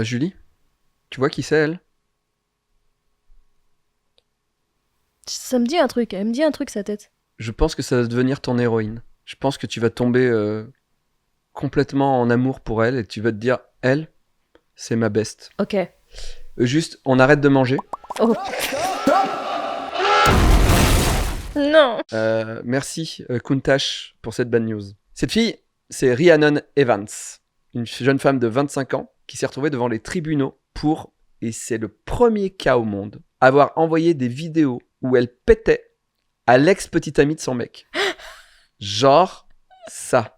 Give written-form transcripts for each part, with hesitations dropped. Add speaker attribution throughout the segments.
Speaker 1: Julie, tu vois qui c'est, elle?
Speaker 2: Ça me dit un truc, elle me dit un truc sa tête.
Speaker 1: Je pense que ça va devenir ton héroïne. Je pense que tu vas tomber complètement en amour pour elle et tu vas te dire, elle, c'est ma best.
Speaker 2: Ok.
Speaker 1: Juste, on arrête de manger.
Speaker 2: Oh. Non.
Speaker 1: Merci Kuntash pour cette bad news. Cette fille, c'est Rhiannon Evans, une jeune femme de 25 ans qui s'est retrouvée devant les tribunaux pour, et c'est le premier cas au monde, avoir envoyé des vidéos où elle pétait à l'ex-petite amie de son mec. Genre ça.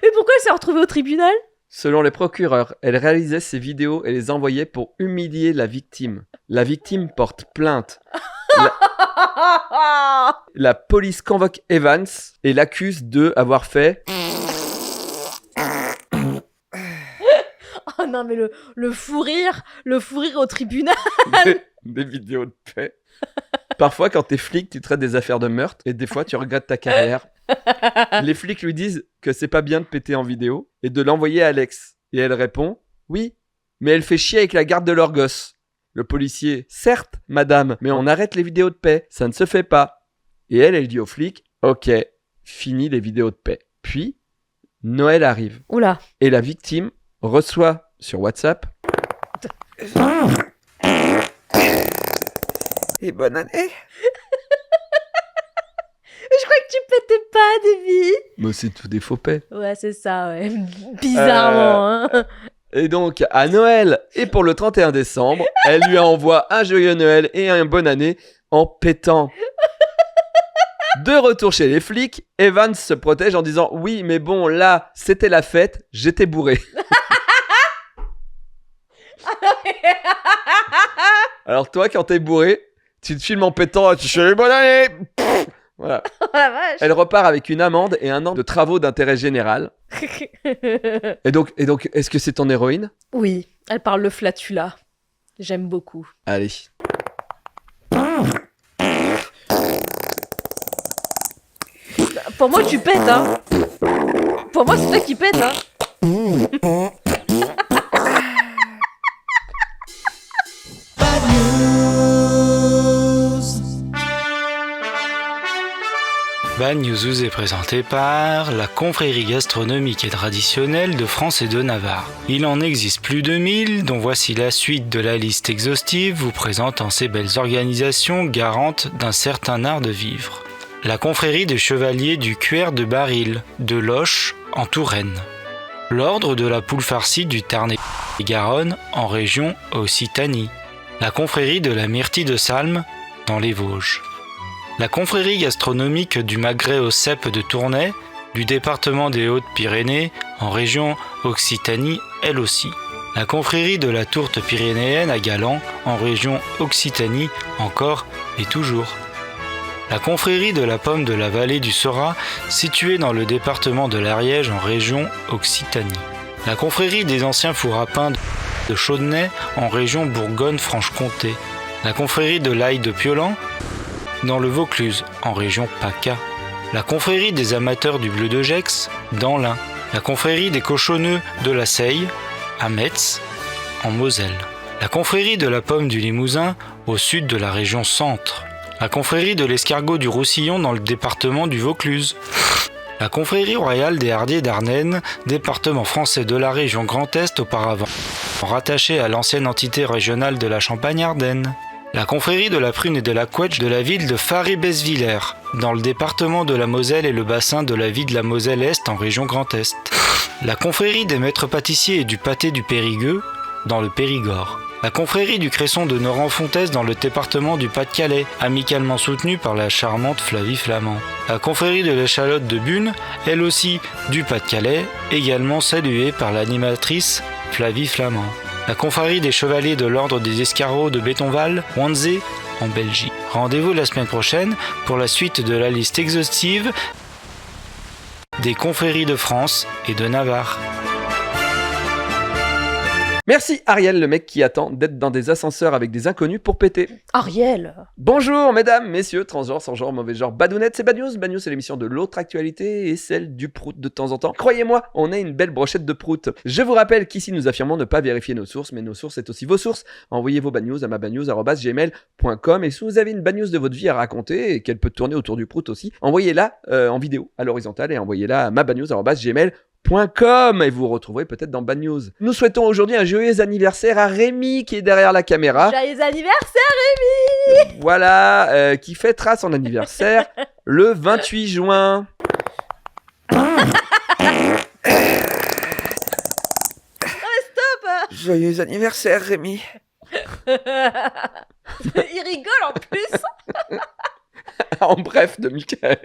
Speaker 2: Mais pourquoi elle s'est retrouvée au tribunal?
Speaker 1: Selon les procureurs, elle réalisait ces vidéos et les envoyait pour humilier la victime. La victime porte plainte. La police convoque Evans et l'accuse de avoir fait...
Speaker 2: Oh non, mais le fou rire au tribunal.
Speaker 1: des vidéos de paix. Parfois, quand t'es flic, tu traites des affaires de meurtre et des fois, tu regrettes ta carrière. Les flics lui disent que c'est pas bien de péter en vidéo et de l'envoyer à Alex. Et elle répond « Oui, mais elle fait chier avec la garde de leur gosse. » Le policier « Certes, madame, mais on arrête les vidéos de paix, ça ne se fait pas. » Et elle dit au flic « Ok, fini les vidéos de paix. » Puis, Noël arrive.
Speaker 2: Oula.
Speaker 1: Et la victime reçoit sur WhatsApp
Speaker 3: Et bonne année.
Speaker 2: Je crois que tu pétais pas, Davy.
Speaker 1: Mais c'est tout des faux paix.
Speaker 2: Ouais, c'est ça, ouais. Bizarrement, hein.
Speaker 1: Et donc, à Noël et pour le 31 décembre, elle lui envoie un joyeux Noël et une bonne année en pétant. De retour chez les flics, Evans se protège en disant « Oui, mais bon, là, c'était la fête, j'étais bourré. » Alors toi, quand t'es bourré, tu te filmes en pétant, tu fais « Bonne année !» Voilà.
Speaker 2: Oh la vache.
Speaker 1: Elle repart avec une amende et un an de travaux d'intérêt général. Et donc, est-ce que c'est ton héroïne ?
Speaker 2: Oui, elle parle le flatula. J'aime beaucoup.
Speaker 1: Allez.
Speaker 2: Pour moi, tu pètes, hein. Pour moi, c'est toi qui pètes, hein.
Speaker 4: Bad News vous est présenté par la confrérie gastronomique et traditionnelle de France et de Navarre. Il en existe plus de 1000, dont voici la suite de la liste exhaustive vous présentant ces belles organisations garantes d'un certain art de vivre. La confrérie des chevaliers du cuir de Baril, de Loches, en Touraine. L'ordre de la poule farcie du Tarn-et-Garonne, en région Occitanie. La confrérie de la myrtille de Salm, dans les Vosges. La confrérie gastronomique du magret aux cèpes de Tournai, du département des Hautes-Pyrénées, en région Occitanie, elle aussi. La confrérie de la tourte pyrénéenne à Galan, en région Occitanie, encore et toujours. La confrérie de la pomme de la vallée du Seurat, située dans le département de l'Ariège, en région Occitanie. La confrérie des anciens fours à pain de Chaudenay, en région Bourgogne-Franche-Comté. La confrérie de l'ail de Piolan, dans le Vaucluse, en région PACA. La confrérie des amateurs du bleu de Gex, dans l'Ain. La confrérie des cochonneux de la Seille, à Metz, en Moselle. La confrérie de la pomme du Limousin, au sud de la région Centre. La confrérie de l'escargot du Roussillon, dans le département du Vaucluse. La confrérie royale des Hardiers d'Ardennes, département français de la région Grand Est auparavant, rattaché à l'ancienne entité régionale de la Champagne-Ardenne. La confrérie de la prune et de la couetche de la ville de Faré-Besvillers, dans le département de la Moselle et le bassin de la vie de la Moselle-Est en région Grand Est. La confrérie des maîtres pâtissiers et du pâté du Périgueux, dans le Périgord. La confrérie du Cresson de Noran-Fontès dans le département du Pas-de-Calais, amicalement soutenue par la charmante Flavie Flamand. La confrérie de l'échalote de Bune, elle aussi du Pas-de-Calais, également saluée par l'animatrice Flavie Flamand. La confrérie des chevaliers de l'ordre des escargots de Bétonval, Wannsee, en Belgique. Rendez-vous la semaine prochaine pour la suite de la liste exhaustive des confréries de France et de Navarre.
Speaker 1: Merci Ariel, le mec qui attend d'être dans des ascenseurs avec des inconnus pour péter.
Speaker 2: Ariel.
Speaker 1: Bonjour mesdames, messieurs, transgenres, sans genre, mauvais genre, badounettes, c'est Bad News. Bad News, c'est l'émission de l'autre actualité et celle du prout de temps en temps. Croyez-moi, on a une belle brochette de prout. Je vous rappelle qu'ici nous affirmons ne pas vérifier nos sources, mais nos sources c'est aussi vos sources. Envoyez vos bad news à mabadnews@gmail.com et si vous avez une bad news de votre vie à raconter et qu'elle peut tourner autour du prout aussi, envoyez-la en vidéo à l'horizontale et envoyez-la à mabadnews@gmail.com et vous retrouverez peut-être dans Bad News. Nous souhaitons aujourd'hui un joyeux anniversaire à Rémi qui est derrière la caméra.
Speaker 2: Joyeux anniversaire.
Speaker 1: Voilà, qui fêtera son anniversaire le 28 juin.
Speaker 2: Stop.
Speaker 1: Joyeux anniversaire Rémi.
Speaker 2: Il rigole en plus.
Speaker 1: En bref de Michael.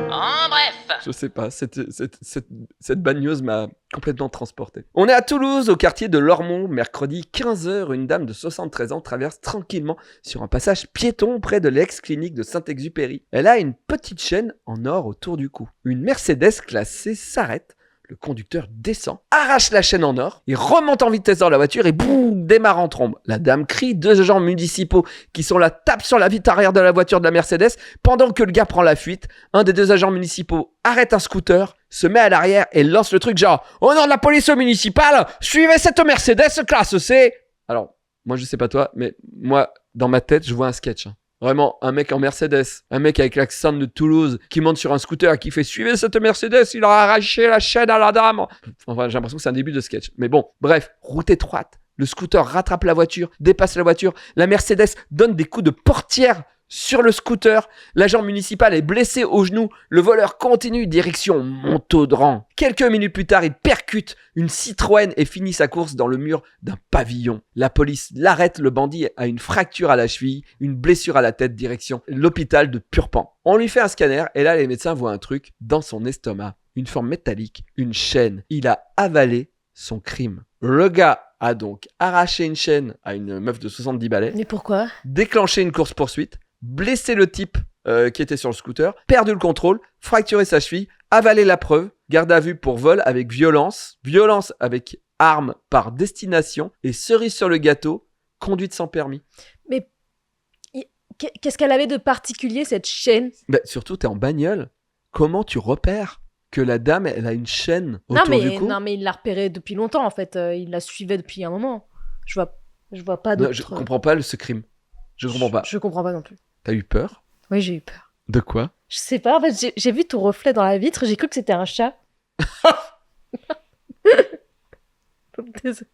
Speaker 3: En bref.
Speaker 1: Je sais pas, cette bad news m'a complètement transporté. On est à Toulouse, au quartier de Lormont, mercredi 15h, une dame de 73 ans traverse tranquillement sur un passage piéton près de l'ex-clinique de Saint-Exupéry. Elle a une petite chaîne en or autour du cou. Une Mercedes classée s'arrête. Le conducteur descend, arrache la chaîne en or, il remonte en vitesse dans la voiture et boum, démarre en trombe. La dame crie, 2 agents municipaux qui sont là tapent sur la vitre arrière de la voiture de la Mercedes pendant que le gars prend la fuite. Un des 2 agents municipaux arrête un scooter, se met à l'arrière et lance le truc genre « Au nom de la police municipale, suivez cette Mercedes classe C !» Alors, moi je sais pas toi, mais moi, dans ma tête, je vois un sketch. Vraiment, un mec en Mercedes, un mec avec l'accent de Toulouse qui monte sur un scooter et qui fait « Suivez cette Mercedes, il a arraché la chaîne à la dame !» Enfin, j'ai l'impression que c'est un début de sketch. Mais bon, bref, route étroite. Le scooter rattrape la voiture, dépasse la voiture. La Mercedes donne des coups de portière sur le scooter. L'agent municipal est blessé au genou. Le voleur continue direction Montaudran. Quelques minutes plus tard, il percute une Citroën et finit sa course dans le mur d'un pavillon. La police l'arrête. Le bandit a une fracture à la cheville, une blessure à la tête, direction l'hôpital de Purpan. On lui fait un scanner et là, les médecins voient un truc dans son estomac. Une forme métallique, une chaîne. Il a avalé son crime. Le gars a donc arraché une chaîne à une meuf de 70 balais.
Speaker 2: Mais pourquoi?
Speaker 1: Déclenché une course-poursuite. Blessé le type qui était sur le scooter, perdu le contrôle, fracturé sa cheville, avalé la preuve, garde à vue pour vol avec violence, violence avec arme par destination et cerise sur le gâteau, conduite sans permis.
Speaker 2: Mais qu'est-ce qu'elle avait de particulier cette chaîne?
Speaker 1: Bah, surtout, t'es en bagnole. Comment tu repères que la dame, elle a une chaîne autour du cou?
Speaker 2: Non, mais il l'a repérée depuis longtemps en fait. Il la suivait depuis un moment. Je vois pas d'autre.
Speaker 1: Non, je comprends pas ce crime. Je comprends pas.
Speaker 2: Je comprends pas non plus.
Speaker 1: T'as eu peur?
Speaker 2: Oui, j'ai eu peur.
Speaker 1: De quoi?
Speaker 2: Je sais pas, en fait, j'ai vu ton reflet dans la vitre, j'ai cru que c'était un chat. Désolée.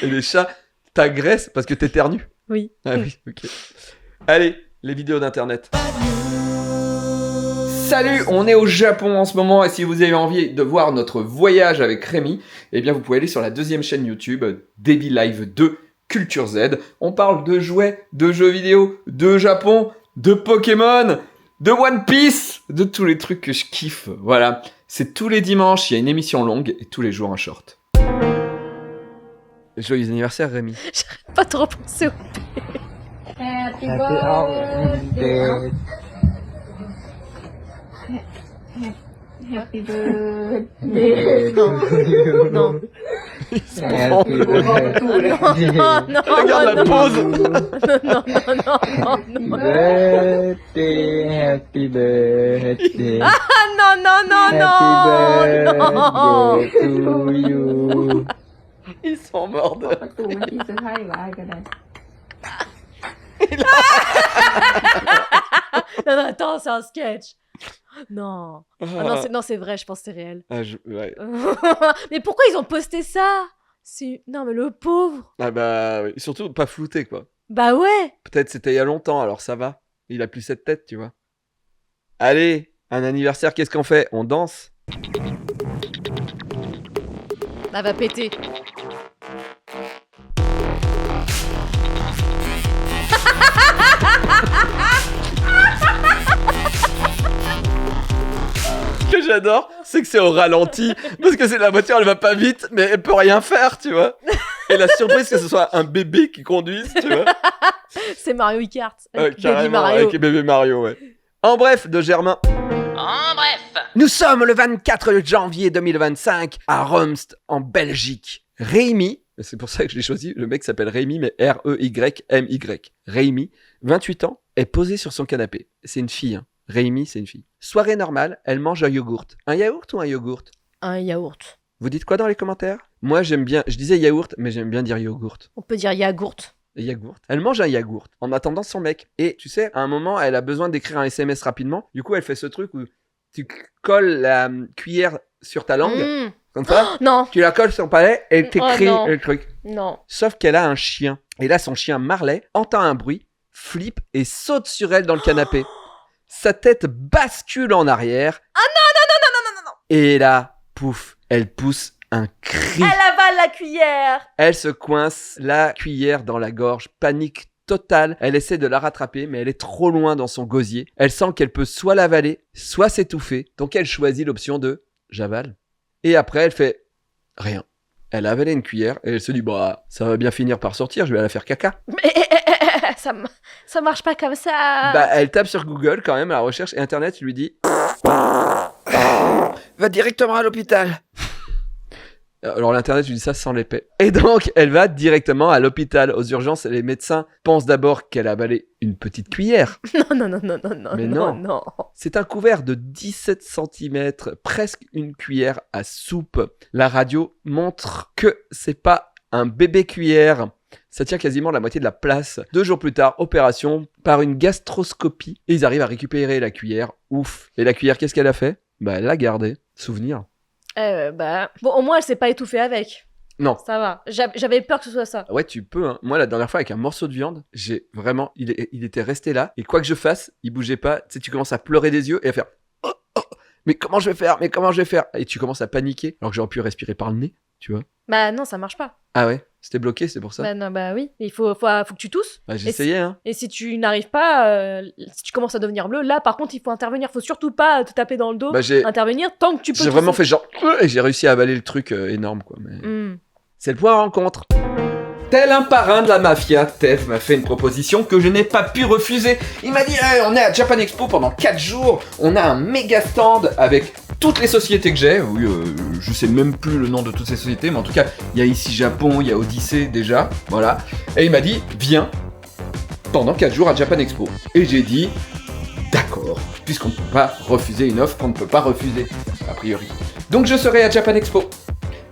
Speaker 1: Et les chats t'agressent parce que t'éternues?
Speaker 2: Oui.
Speaker 1: Ah oui, ok. Allez, les vidéos d'internet. Salut, on est au Japon en ce moment et si vous avez envie de voir notre voyage avec Rémi, eh bien vous pouvez aller sur la 2e chaîne YouTube, Daily Live 2, Culture Z. On parle de jouets, de jeux vidéo, de Japon, de Pokémon, de One Piece, de tous les trucs que je kiffe. Voilà, c'est tous les dimanches, il y a une émission longue et tous les jours un short. Joyeux anniversaire Rémi.
Speaker 2: J'arrête pas de repenser au
Speaker 5: Happy birthday. Happy birthday.
Speaker 2: Non.
Speaker 1: Il se prend.
Speaker 2: Non.
Speaker 1: Regarde la pause.
Speaker 2: Non.
Speaker 5: Happy birthday.
Speaker 2: Ah non.
Speaker 5: To you.
Speaker 1: Ils sont morts de...
Speaker 2: Non, attends, c'est un sketch. Non. Non, c'est vrai, je pense que c'est réel.
Speaker 1: Ouais.
Speaker 2: Mais pourquoi ils ont posté ça? Non, mais le pauvre.
Speaker 1: Ah bah, oui. Surtout pas flouté, quoi.
Speaker 2: Bah ouais.
Speaker 1: Peut-être c'était il y a longtemps, alors ça va. Il a plus cette tête, tu vois. Allez, un anniversaire, qu'est-ce qu'on fait? On danse?
Speaker 2: Bah va péter.
Speaker 1: Ce que j'adore, c'est que c'est au ralenti. Parce que c'est la voiture, elle va pas vite, mais elle peut rien faire, tu vois. Et la surprise, que ce soit un bébé qui conduise, tu vois.
Speaker 2: C'est Mario Kart.
Speaker 1: Carrément, avec bébé Mario, ouais. En bref, de Germain.
Speaker 3: En bref.
Speaker 1: Nous sommes le 24 janvier 2025 à Rumst, en Belgique. Rémi, c'est pour ça que je l'ai choisi, le mec s'appelle Rémi, mais R-E-Y-M-Y. Rémi, 28 ans, est posé sur son canapé. C'est une fille, hein. Rémi, c'est une fille. Soirée normale, elle mange un yaourt. Un yaourt ou un yogourt?
Speaker 2: Un yaourt.
Speaker 1: Vous dites quoi dans les commentaires? Moi, j'aime bien, je disais yaourt, mais j'aime bien dire yogourt.
Speaker 2: On peut dire yagourt.
Speaker 1: Yagourt. Elle mange un yagourt en attendant son mec. Et tu sais, à un moment, elle a besoin d'écrire un SMS rapidement. Du coup, elle fait ce truc où tu colles la cuillère sur ta langue,
Speaker 2: Mmh.
Speaker 1: comme ça.
Speaker 2: Non,
Speaker 1: Tu la colles sur ton palais et t'écris
Speaker 2: non.
Speaker 1: le truc.
Speaker 2: non.
Speaker 1: Sauf qu'elle a un chien. Et là, son chien Marley entend un bruit, flippe et saute sur elle dans le canapé. Sa tête bascule en arrière.
Speaker 2: Ah non.
Speaker 1: Et là, pouf, elle pousse un cri.
Speaker 2: Elle avale la cuillère.
Speaker 1: Elle se coince la cuillère dans la gorge, panique totale. Elle essaie de la rattraper, mais elle est trop loin dans son gosier. Elle sent qu'elle peut soit l'avaler, soit s'étouffer. Donc elle choisit l'option de j'avale. Et après, elle fait rien. Elle a avalé une cuillère et elle se dit bah ça va bien finir par sortir, je vais aller faire caca.
Speaker 2: Mais ça marche pas comme ça.
Speaker 1: Bah elle tape sur Google quand même à la recherche et Internet lui dit va directement à l'hôpital. Alors l'internet lui dit ça sans l'épée. Et donc elle va directement à l'hôpital, aux urgences. Les médecins pensent d'abord qu'elle a avalé une petite cuillère.
Speaker 2: Non.
Speaker 1: Mais non. C'est un couvert de 17 cm, presque une cuillère à soupe. La radio montre que c'est pas un bébé cuillère. Ça tient quasiment la moitié de la place. 2 jours plus tard, opération par une gastroscopie. Et ils arrivent à récupérer la cuillère. Ouf. Et la cuillère, qu'est-ce qu'elle a fait? Bah elle l'a gardée. Souvenir.
Speaker 2: Bon, au moins, elle s'est pas étouffée avec.
Speaker 1: Non.
Speaker 2: Ça va. J'avais peur que ce soit ça.
Speaker 1: Ouais, tu peux. Hein. Moi, la dernière fois, avec un morceau de viande, j'ai vraiment... Il était resté là. Et quoi que je fasse, il bougeait pas. Tu sais, tu commences à pleurer des yeux et à faire... Oh, oh, mais comment je vais faire? Et tu commences à paniquer. Alors que j'aurais pu respirer par le nez, tu vois.
Speaker 2: Bah non, ça marche pas.
Speaker 1: Ah ouais? C'était bloqué, c'est pour ça?
Speaker 2: Bah non, bah oui. Il faut que tu tousses.
Speaker 1: Bah, j'ai essayé, hein.
Speaker 2: Et si tu n'arrives pas, si tu commences à devenir bleu, là, par contre, il faut intervenir. Faut surtout pas te taper dans le dos.
Speaker 1: Bah,
Speaker 2: Intervenir tant que tu peux.
Speaker 1: j'ai vraiment fait genre... Et j'ai réussi à avaler le truc énorme, quoi. Mais... C'est le point rencontre. Tel un parrain de la mafia, Tev m'a fait une proposition que je n'ai pas pu refuser. Il m'a dit on est à Japan Expo pendant 4 jours, on a un méga stand avec toutes les sociétés que j'ai. Oui, je sais même plus le nom de toutes ces sociétés, mais en tout cas, il y a ici Japon, il y a Odyssée déjà, voilà. Et il m'a dit viens pendant 4 jours à Japan Expo. Et j'ai dit d'accord, puisqu'on ne peut pas refuser une offre qu'on ne peut pas refuser, a priori. Donc je serai à Japan Expo.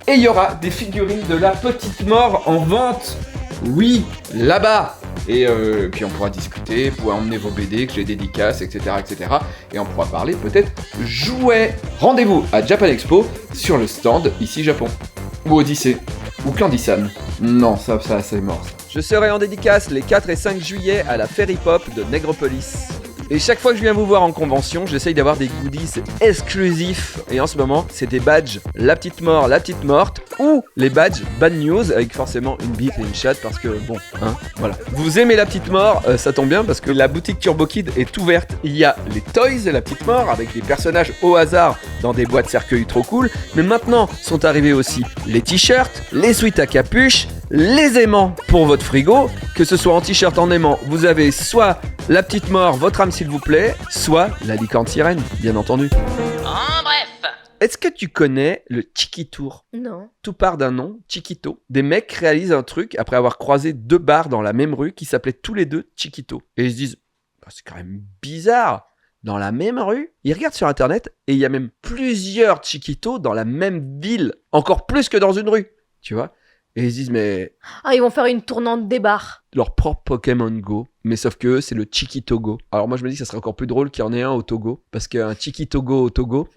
Speaker 1: Et il y aura des figurines de la petite mort en vente. Oui, là-bas. Et puis on pourra discuter, vous pourrez emmener vos BD que j'ai dédicaces, etc., etc. Et on pourra parler peut-être jouets. Rendez-vous à Japan Expo sur le stand ici Japon. Ou Odyssée. Ou Candysan. Non, ça c'est mort. Je serai en dédicace les 4 et 5 juillet à la Ferry Pop de Négropolis. Et chaque fois que je viens vous voir en convention, j'essaye d'avoir des goodies exclusifs. Et en ce moment, c'est des badges La Petite Mort, La Petite Morte, ou les badges Bad News, avec forcément une bite et une chatte, parce que bon, hein, voilà. Vous aimez La Petite Mort, ça tombe bien, parce que la boutique Turbo Kid est ouverte. Il y a les toys de La Petite Mort, avec des personnages au hasard dans des boîtes cercueils trop cool. Mais maintenant, sont arrivés aussi les t-shirts, les sweats à capuche, les aimants pour votre frigo. Que ce soit en t-shirt, en aimant, vous avez soit La Petite Mort, votre âme s'il vous plaît, soit la licorne sirène, bien entendu.
Speaker 3: En bref.
Speaker 1: Est-ce que tu connais le Chikitour?
Speaker 2: Non.
Speaker 1: Tout part d'un nom, Chiquito. Des mecs réalisent un truc après avoir croisé 2 bars dans la même rue qui s'appelaient tous les deux Chiquito. Et ils se disent, bah, c'est quand même bizarre. Dans la même rue, ils regardent sur internet et il y a même plusieurs Chiquito dans la même ville. Encore plus que dans une rue, tu vois. Et ils se disent, mais...
Speaker 2: Ah, ils vont faire une tournante des bars.
Speaker 1: leur propre Pokémon Go, mais sauf que eux, c'est le Chiquito Go. Alors moi je me dis que ça serait encore plus drôle qu'il y en ait un au Togo, parce qu'un Chiquito Go au Togo,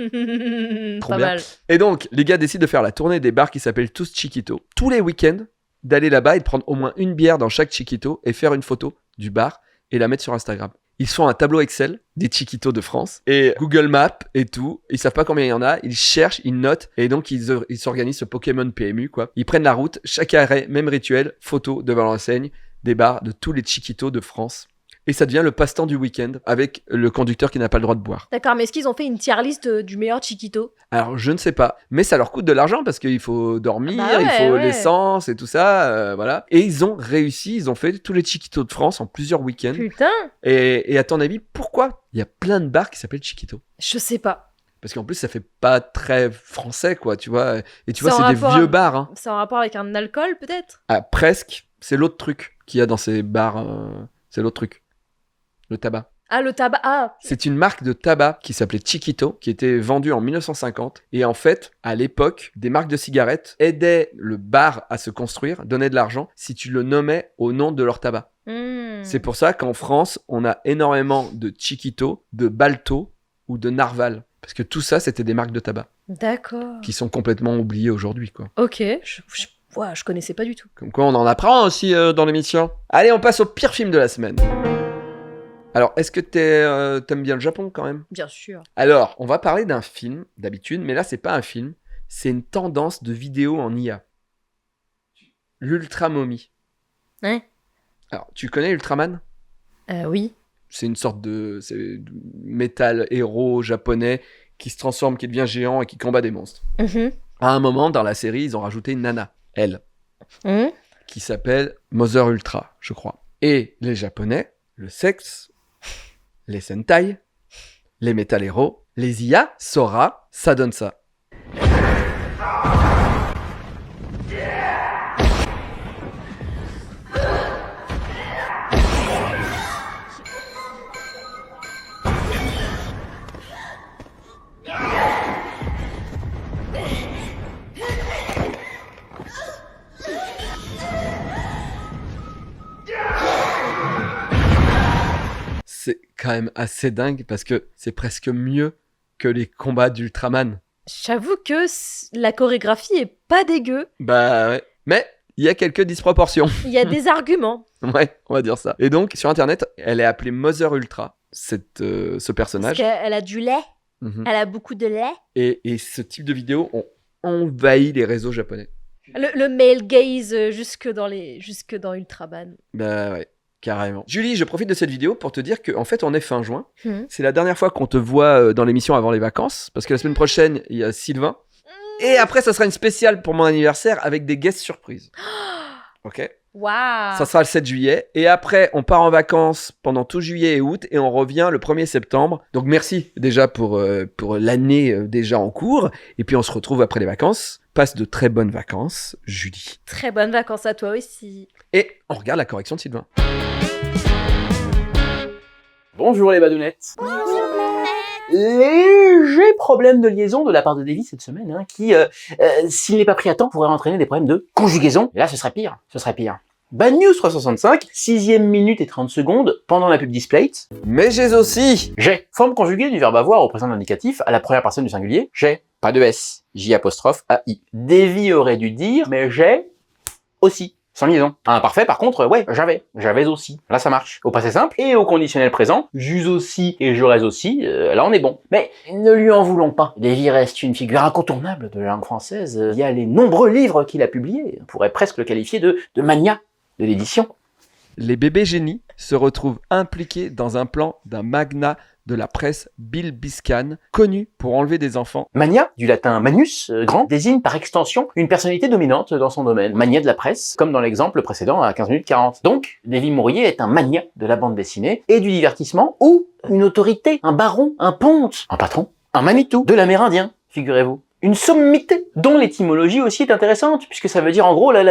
Speaker 1: trop
Speaker 2: Pas
Speaker 1: bien.
Speaker 2: mal.
Speaker 1: Et donc les gars décident de faire la tournée des bars qui s'appellent tous Chiquito. Tous les week-ends, d'aller là-bas et de prendre au moins une bière dans chaque Chiquito et faire une photo du bar et la mettre sur Instagram. Ils font un tableau Excel des Chiquitos de France et Google Maps et tout. Ils savent pas combien il y en a. Ils cherchent, ils notent et donc ils s'organisent ce Pokémon PMU quoi. Ils prennent la route, chaque arrêt, même rituel, photo devant l'enseigne des bars de tous les Chiquitos de France. Et ça devient le passe-temps du week-end avec le conducteur qui n'a pas le droit de boire.
Speaker 2: D'accord, mais est-ce qu'ils ont fait une tier list du meilleur Chiquito?
Speaker 1: Alors je ne sais pas, mais ça leur coûte de l'argent parce qu'il faut dormir,
Speaker 2: Bah ouais,
Speaker 1: il faut
Speaker 2: ouais.
Speaker 1: l'essence et tout ça, voilà. Et ils ont réussi, ils ont fait tous les Chiquitos de France en plusieurs week-ends.
Speaker 2: Putain,
Speaker 1: Et à ton avis, pourquoi il y a plein de bars qui s'appellent Chiquito?
Speaker 2: je sais pas.
Speaker 1: Parce qu'en plus, ça fait pas très français, quoi, tu vois. Et tu vois,
Speaker 2: C'est en
Speaker 1: c'est des
Speaker 2: rapport
Speaker 1: vieux
Speaker 2: à-
Speaker 1: bars. Hein.
Speaker 2: C'est en rapport avec un alcool, peut-être?
Speaker 1: Ah, presque. C'est l'autre truc qu'il y a dans ces bars. C'est l'autre truc. Le tabac.
Speaker 2: Ah, le tabac. Ah,
Speaker 1: C'est une marque de tabac qui s'appelait Chiquito, qui était vendue en 1950. Et en fait, à l'époque, des marques de cigarettes aidaient le bar à se construire, donnaient de l'argent, si tu le nommais au nom de leur tabac. C'est pour ça qu'en France, on a énormément de Chiquito, de Balto ou de Narval. Parce que tout ça, c'était des marques de tabac
Speaker 2: D'accord.
Speaker 1: qui sont complètement oubliées aujourd'hui, quoi.
Speaker 2: Ok, je connaissais pas du tout.
Speaker 1: Comme quoi, on en apprend aussi dans l'émission. Allez, on passe au pire film de la semaine. Alors, est-ce que t'aimes bien le Japon quand même?
Speaker 2: Bien sûr.
Speaker 1: Alors, on va parler d'un film d'habitude, mais là, c'est pas un film, c'est une tendance de vidéo en IA. L'Ultra Mommy.
Speaker 2: Ouais.
Speaker 1: Alors, tu connais Ultraman?
Speaker 2: Oui.
Speaker 1: C'est une sorte de métal héros japonais qui se transforme, qui devient géant et qui combat des monstres.
Speaker 2: Mhm.
Speaker 1: À un moment, dans la série, ils ont rajouté une nana, elle,
Speaker 2: Mhm.
Speaker 1: qui s'appelle Mother Ultra, je crois. Et les Japonais, le sexe, les Sentai, les Metal Hero, les IA, Sora, ça donne ça. C'est quand même assez dingue parce que c'est presque mieux que les combats d'Ultraman.
Speaker 2: J'avoue que la chorégraphie est pas dégueu.
Speaker 1: Bah ouais. Mais il y a quelques disproportions.
Speaker 2: Il y a des arguments.
Speaker 1: Ouais, on va dire ça. Et donc, sur Internet, elle est appelée Mother Ultra, ce
Speaker 2: Parce
Speaker 1: personnage.
Speaker 2: qu'elle a du lait.
Speaker 1: Mhm.
Speaker 2: Elle a beaucoup de lait.
Speaker 1: Et ce type de vidéos ont envahi les réseaux japonais.
Speaker 2: Le male gaze jusque dans Ultraman.
Speaker 1: Bah ouais, carrément. Julie, je profite de cette vidéo pour te dire qu'en fait, on est fin juin.
Speaker 2: Mhm.
Speaker 1: C'est la dernière fois qu'on te voit dans l'émission avant les vacances, parce que la semaine prochaine, il y a Sylvain. Et après, ça sera une spéciale pour mon anniversaire avec des guests surprises. Ok?
Speaker 2: Waouh.
Speaker 1: Ça sera le 7 juillet. Et après, on part en vacances pendant tout juillet et août. Et on revient le 1er septembre. Donc merci déjà pour l'année déjà en cours. Et puis on se retrouve après les vacances. Passe de très bonnes vacances, Julie.
Speaker 2: Très bonnes vacances à toi aussi.
Speaker 1: Et on regarde la correction de Sylvain.
Speaker 6: Bonjour les badounettes. Léger problème de liaison de la part de Davy cette semaine, hein, qui, s'il n'est pas pris à temps, pourrait entraîner des problèmes de conjugaison. Et là, ce serait pire. Bad News 365, 6e minute et 30 secondes pendant la pub Displate.
Speaker 1: Mais j'ai aussi.
Speaker 6: J'ai. Forme conjuguée du verbe avoir au présent de l'indicatif à la première personne du singulier. J'ai. Pas de S. J apostrophe A-I. Davy aurait dû dire, mais j'ai aussi. Sans liaison. Un imparfait, par contre, ouais, j'avais aussi. Là, ça marche. Au passé simple et au conditionnel présent, j'use aussi et j'aurais aussi, là, on est bon. Mais ne lui en voulons pas. Davy reste une figure incontournable de la langue française. Il y a les nombreux livres qu'il a publiés. On pourrait presque le qualifier de mania de l'édition.
Speaker 1: Les bébés génies se retrouvent impliqués dans un plan d'un magnat de la presse, Bill Biscan, connu pour enlever des enfants.
Speaker 6: Mania, du latin manus, grand, désigne par extension une personnalité dominante dans son domaine. Mania de la presse, comme dans l'exemple précédent à 15 minutes 40. Donc, Davy Mourier est un mania de la bande dessinée et du divertissement, ou une autorité, un baron, un ponte, un patron, un Manitou, de l'amérindien, figurez-vous. Une sommité, dont l'étymologie aussi est intéressante, puisque ça veut dire en gros la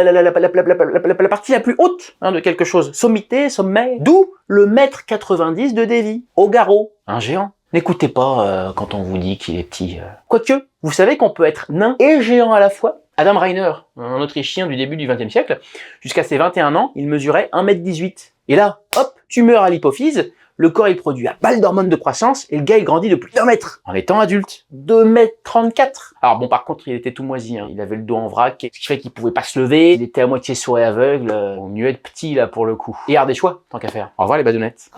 Speaker 6: partie la plus haute de quelque chose. Sommité, sommet, d'où le mètre 90 de Davy, au garrot, un géant. N'écoutez pas quand on vous dit qu'il est petit. Quoique, vous savez qu'on peut être nain et géant à la fois. Adam Reiner, un Autrichien du début du XXe siècle, jusqu'à ses 21 ans, il mesurait 1m18. Et là, hop, tumeur à l'hypophyse, le corps il produit à balle d'hormones de croissance et le gars il grandit de plus d'1 mètre en étant adulte. 2m34. Alors bon, par contre, il était tout moisi, hein. Il avait le dos en vrac, ce qui fait qu'il pouvait pas se lever, il était à moitié sourd et aveugle, au mieux être petit là pour le coup. Et art des choix, tant qu'à faire. Au revoir les badounettes.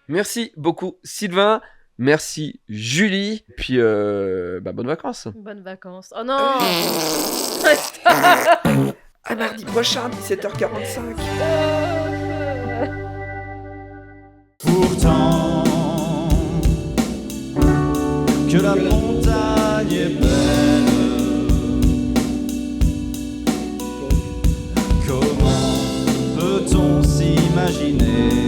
Speaker 1: Merci beaucoup Sylvain, merci Julie, puis bonnes vacances.
Speaker 2: Bonnes vacances. Oh non.
Speaker 1: À mardi prochain, 17h45.
Speaker 7: Pourtant que la montagne est belle, comment peut-on s'imaginer